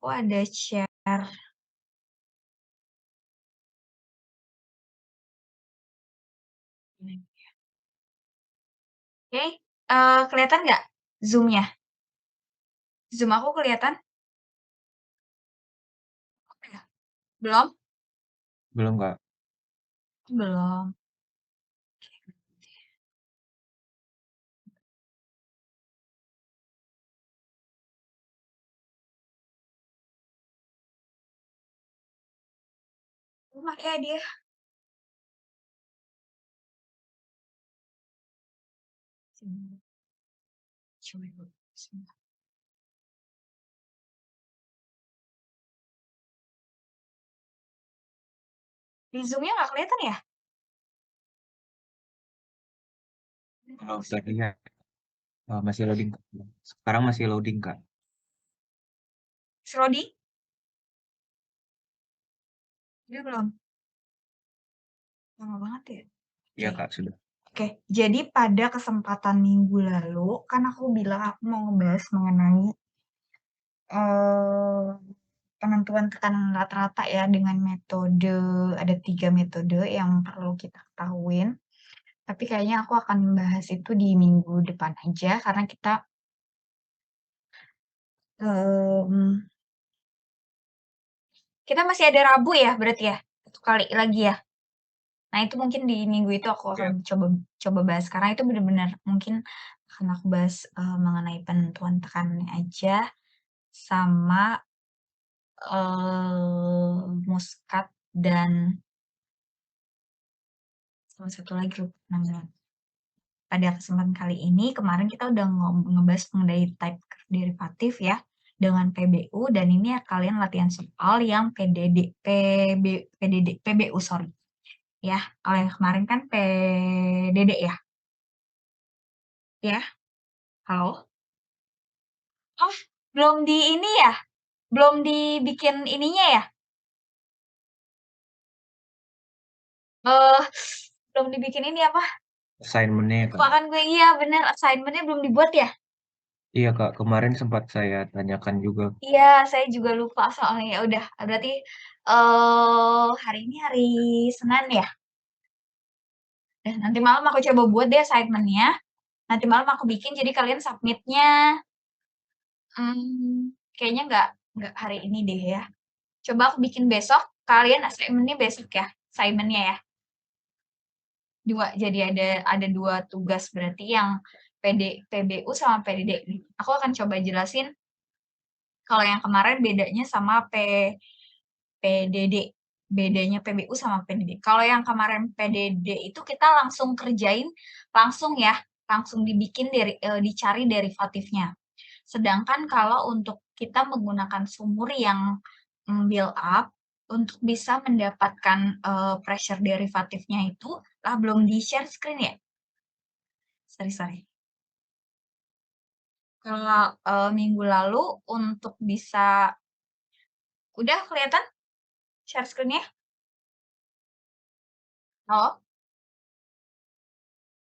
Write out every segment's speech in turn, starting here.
Aku ada share. Oke, kelihatan nggak Zoom-nya? Zoom aku kelihatan? Udah? Belum? Belum, Kak. Belum. Rumah ya dia. Sini, coba dulu, sebentar. Di Zoom-nya nggak kelihatan ya? Kalau tadinya masih loading, Kak. Sekarang masih loading, Kak. Rodi? Dia belum? Lama banget ya? Iya, Oke. Kak, sudah. Oke, jadi pada kesempatan minggu lalu, kan aku bilang aku mau ngebahas mengenai eh, penentuan tekanan rata-rata ya dengan metode, ada 3 metode yang perlu kita ketahuin. Tapi kayaknya aku akan bahas itu di minggu depan aja karena mmm, kita masih ada Rabu ya berarti ya? 1 kali lagi ya? Nah itu mungkin di minggu itu aku akan Iya. coba coba bahas karena itu benar-benar mungkin akan aku bahas, mengenai penentuan tekanannya aja sama, muskat dan sama satu lagi lupa namanya. Pada kesempatan kali ini, kemarin kita udah ngebahas mengenai type curve derivatif ya, dengan PBU dan ini ya kalian latihan soal yang PBU sorry, ya. Kalau yang kemarin kan PDD ya? Ya? Halo? Oh, belum di ini ya? Belum dibikin ininya ya? Eh, belum dibikin ini apa, Assignment-nya ya, Kak. lupa kan gue, iya bener, assignment-nya belum dibuat ya? Iya, Kak, kemarin sempat saya tanyakan juga. Iya, saya juga lupa soalnya. Ya udah, berarti, hari ini hari Senin ya? Nanti malam aku coba buat deh assignment-nya, nanti malam aku bikin jadi kalian submit-nya, kayaknya nggak hari ini deh ya. Coba aku bikin besok, kalian assignment-nya besok ya, assignment-nya ya. 2, jadi ada 2 tugas berarti yang PBU sama PDD. Aku akan coba jelasin kalau yang kemarin bedanya sama PDD, bedanya PBU sama PDD. Kalau yang kemarin PDD itu kita langsung kerjain langsung ya, langsung dibikin dicari derivatifnya. Sedangkan kalau untuk kita menggunakan sumur yang, build up, untuk bisa mendapatkan, pressure derivatifnya itu belum di-share screen ya? Sorry. Kalau, minggu lalu untuk bisa udah kelihatan share screen-nya? Halo?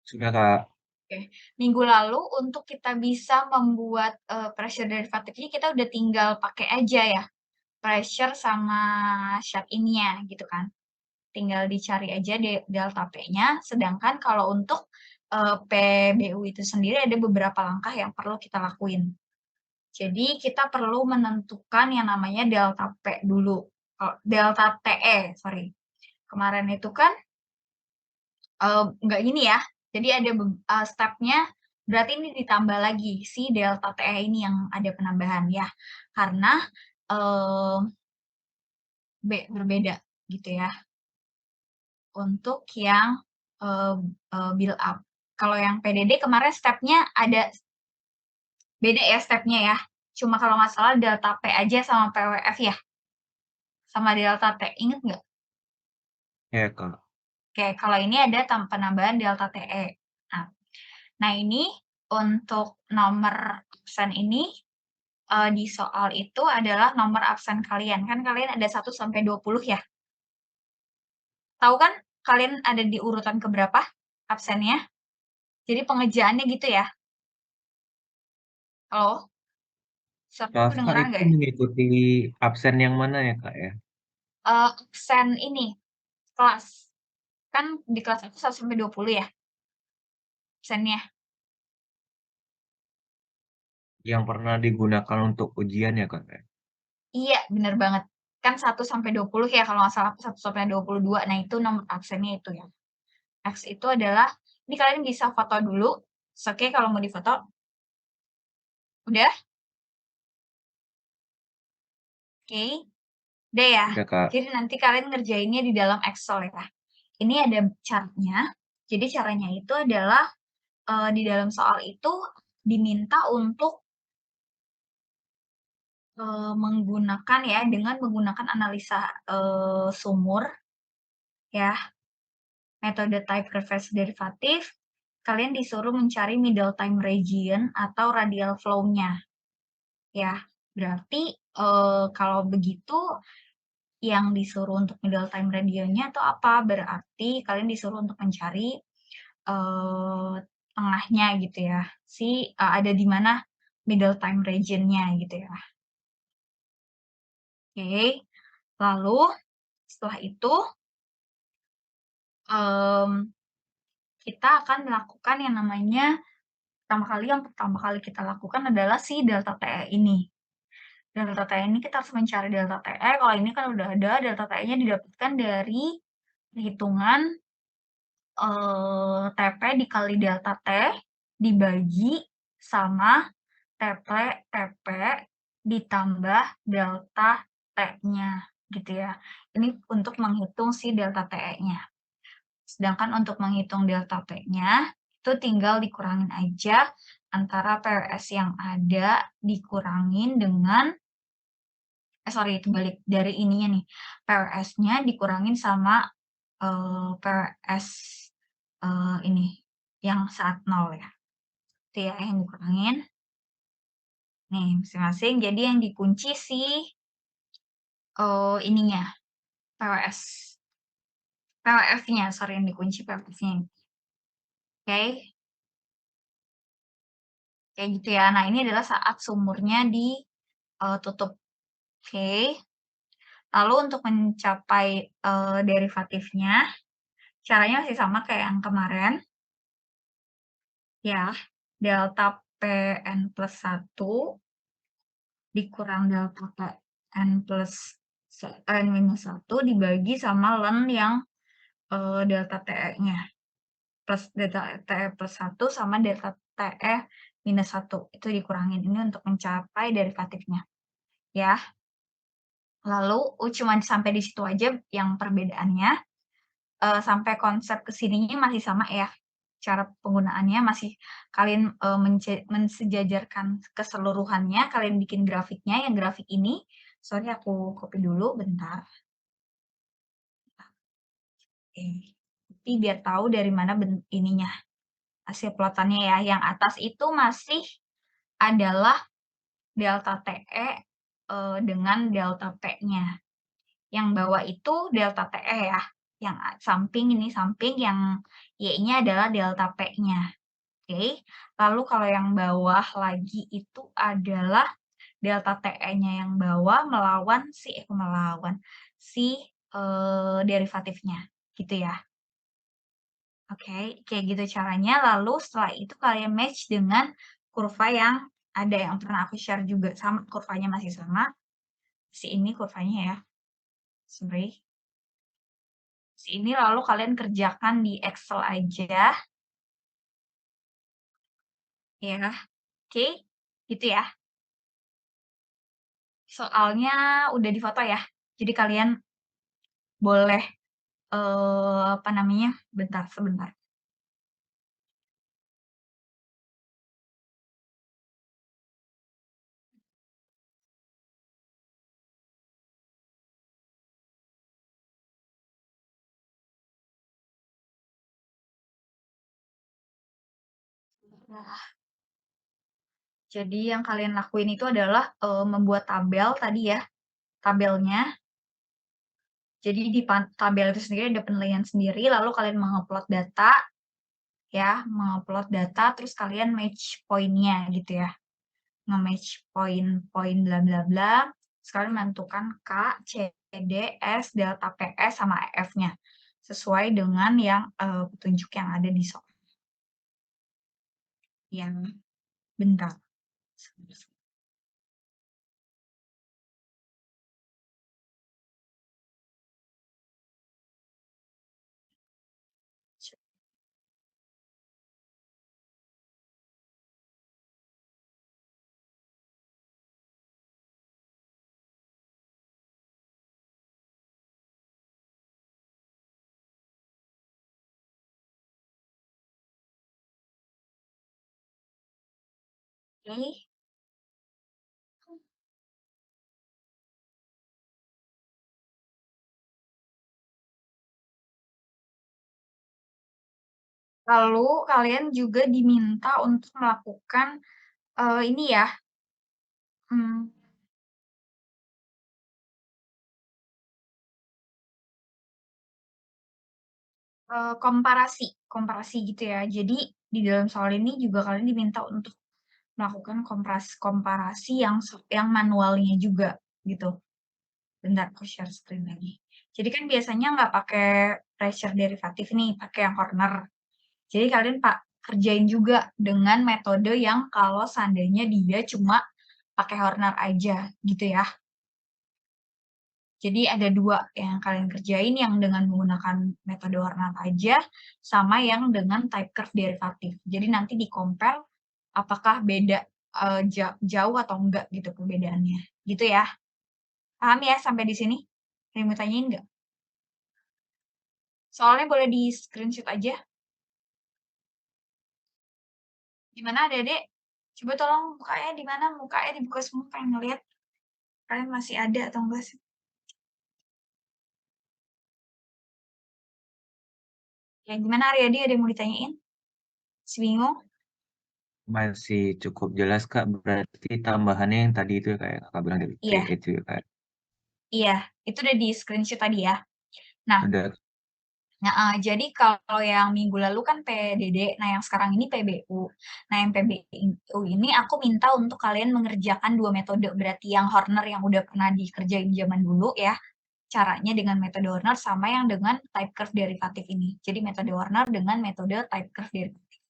Sudah, Kak. Oke. Minggu lalu untuk kita bisa membuat, pressure derivatifnya kita udah tinggal pakai aja ya, pressure sama Shad ininya gitu kan. Tinggal dicari aja delta P-nya, sedangkan kalau untuk, PBU itu sendiri ada beberapa langkah yang perlu kita lakuin. Jadi kita perlu menentukan yang namanya delta P dulu, delta TE, sorry. Kemarin itu kan nggak gini ya, jadi ada step-nya, berarti ini ditambah lagi si delta TE ini yang ada penambahan ya, karena, eee, berbeda gitu ya, untuk yang, eee eee, build up. Kalau yang PDD kemarin step-nya ada beda ya step-nya ya, cuma kalau nggak salah delta P aja sama PWF ya, sama delta T, inget nggak? Iya, Kak. Oke, kalau ini ada penambahan delta TE. Nah ini untuk nomor absen ini, di soal itu adalah nomor absen kalian, kan kalian ada 1 sampai 20 ya? Tahu kan kalian ada di urutan ke berapa absennya? Jadi pengerjaannya gitu ya? Halo? Suara aku Kafka kedengeran itu nggak ya? mengikuti absen yang mana ya, Kak, ya? Absen ini, kelas. Kan di kelas aku 1 sampai 20 ya, absennya. Yang pernah digunakan untuk ujian ya, Kak, ya? Iya, bener banget. Kan 1 sampai 20 ya kalau nggak salah aku 1 sampai 22. Nah itu nomor absennya itu ya. X itu adalah ini kalian bisa foto dulu, it's okay kalau mau difoto. Udah? Oke. Udah ya? Udah, Kak. Jadi nanti kalian ngerjainnya di dalam Excel ya. Ini ada caranya. Jadi caranya itu adalah, di dalam soal itu diminta untuk, menggunakan ya, dengan menggunakan analisa, sumur ya, metode type reverse derivative, kalian disuruh mencari middle time region atau radial flow-nya ya. Berarti, kalau begitu yang disuruh untuk middle time region-nya itu apa? Berarti kalian disuruh untuk mencari, tengahnya gitu ya, ada di mana middle time region-nya gitu ya. Oke, lalu setelah itu, mmm, kita akan melakukan yang namanya yang pertama kali kita lakukan adalah si delta TE ini. Delta TE ini kita harus mencari delta TE, kalau ini kan udah ada, delta TE-nya didapatkan dari perhitungan, TP dikali delta T dibagi sama TP ditambah delta T-nya gitu ya. Ini untuk menghitung si delta TE-nya. Sedangkan untuk menghitung delta T-nya, itu tinggal dikurangin aja antara PWS yang ada dikurangin dengan sorry balik dari ininya nih, PWS-nya dikurangin sama, PWS, ini, yang saat 0 ya. Itu ya yang dikurangin. Nih masing-masing, jadi yang dikunci si, ininya, PWS. PWF-nya, sorry yang dikunci PWF-nya. Oke, kayak gitu ya. Nah ini adalah saat sumurnya ditutup. Oke, lalu untuk mencapai, derivatifnya, caranya masih sama kayak yang kemarin, ya. Delta Pn+1 dikurang delta Pn-1 dibagi sama len yang, delta TE-nya. Plus delta TE+1 sama delta TE-1, itu dikurangin. Ini untuk mencapai derivatifnya, ya. Lalu cuman sampai di situ aja yang perbedaannya, sampai konsep ke sininya masih sama ya, cara penggunaannya masih kalian, mensejajarkan keseluruhannya, kalian bikin grafiknya, yang grafik ini sorry aku copy dulu bentar. Oke, tapi biar tahu dari mana ininya, hasil plotannya ya, yang atas itu masih adalah delta TE, dengan delta P-nya. Yang bawah itu delta TE ya, yang samping ini samping, yang Y-nya adalah delta P-nya. Oke, lalu kalau yang bawah lagi itu adalah delta TE-nya yang bawah melawan si derivatifnya, gitu ya. Oke, kayak gitu caranya, lalu setelah itu kalian match dengan kurva yang ada yang pernah aku share juga, sama kurvanya masih sama, si ini kurvanya ya, sorry. Si ini lalu kalian kerjakan di Excel aja, ya. Oke, gitu ya. Soalnya udah difoto ya, jadi kalian boleh, apa namanya, bentar, sebentar. Nah, jadi yang kalian lakuin itu adalah, membuat tabel tadi ya, tabelnya. Jadi di tabel itu sendiri ada penilaian sendiri, lalu kalian mengupload data, ya, mengupload data, terus kalian match point-nya gitu ya. nge-match poin-poin bla bla bla, sekalian menentukan K, C, D, S, delta PS sama EF-nya, sesuai dengan yang, petunjuk yang ada di soal. Yang bentar. Oke. Lalu kalian juga diminta untuk melakukan, ini ya, mmm, komparasi komparasi gitu ya. Jadi di dalam soal ini juga kalian diminta untuk melakukan komparasi yang manualnya juga gitu. Bentar aku share screen lagi. Jadi kan biasanya nggak pakai pressure derivatif nih, pakai yang corner. Jadi kalian kerjain juga dengan metode yang kalau seandainya dia cuma pakai Horner aja gitu ya. Jadi ada 2 yang kalian kerjain, yang dengan menggunakan metode Horner aja, sama yang dengan type curve derivatif. Jadi nanti di-compare apakah beda, jauh atau enggak gitu perbedaannya, gitu ya. Paham ya sampai di sini? Ada yang mau tanyain nggak? Soalnya boleh di-screenshot aja. Gimana Adik-adik? Coba tolong mukanya di mana? Mukanya dibuka semua, pengen ngeliat kalian masih ada atau enggak sih? Ya gimana Aryadi, ada yang mau ditanyain? Masih bingung? Masih cukup jelas, Kak. Berarti tambahannya yang tadi itu ya, kayak Kakak bilang dari P Iya, itu ya, Kak. iya. Itu udah di-screenshot tadi ya. Nah, Udah. jadi kalau yang minggu lalu kan PDD, nah yang sekarang ini PBU. Nah yang PBU ini aku minta untuk kalian mengerjakan 2 metode, berarti yang Horner yang udah pernah dikerjain zaman dulu ya, caranya dengan metode Horner sama yang dengan type curve derivatif ini. Jadi metode Horner dengan metode type curve derivatif.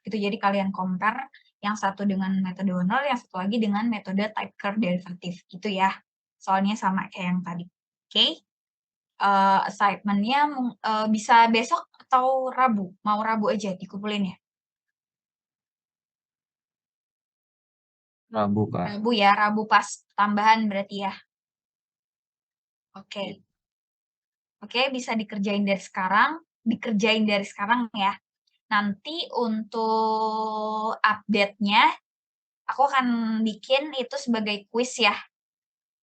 Gitu, jadi kalian compare yang satu dengan metode Horner, yang satu lagi dengan metode type curve derivatif, gitu ya. Soalnya sama kayak yang tadi. Oke? Assignment-nya bisa besok atau Rabu? Mau Rabu aja dikumpulin ya? Rabu, Kak. Rabu ya, Rabu pas tambahan berarti ya? Oke. Oke, bisa dikerjain dari sekarang ya. Nanti untuk update-nya, aku akan bikin itu sebagai kuis ya.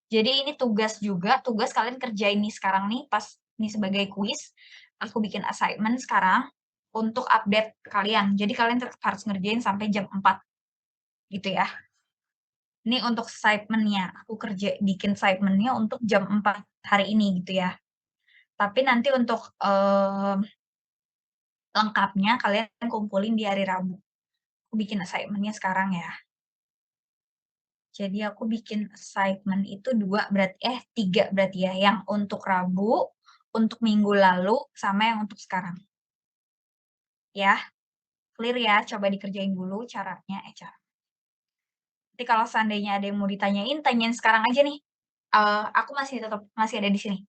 Jadi ini tugas juga, tugas kalian kerjain nih sekarang nih, pas nih sebagai kuis, aku bikin assignment sekarang untuk update kalian. Jadi kalian tetap harus ngerjain sampai jam 4 gitu ya. Ini untuk assignment-nya, aku bikin assignment-nya untuk jam 4 hari ini gitu ya. Tapi nanti untuk, lengkapnya kalian kumpulin di hari Rabu. Aku bikin assignment-nya sekarang ya. Jadi aku bikin assignment itu 3 berarti ya, yang untuk Rabu, untuk minggu lalu, sama yang untuk sekarang. Ya, clear ya? Coba dikerjain dulu caranya, nanti kalau seandainya ada yang mau ditanyain, tanyain sekarang aja nih, aku masih ada di sini.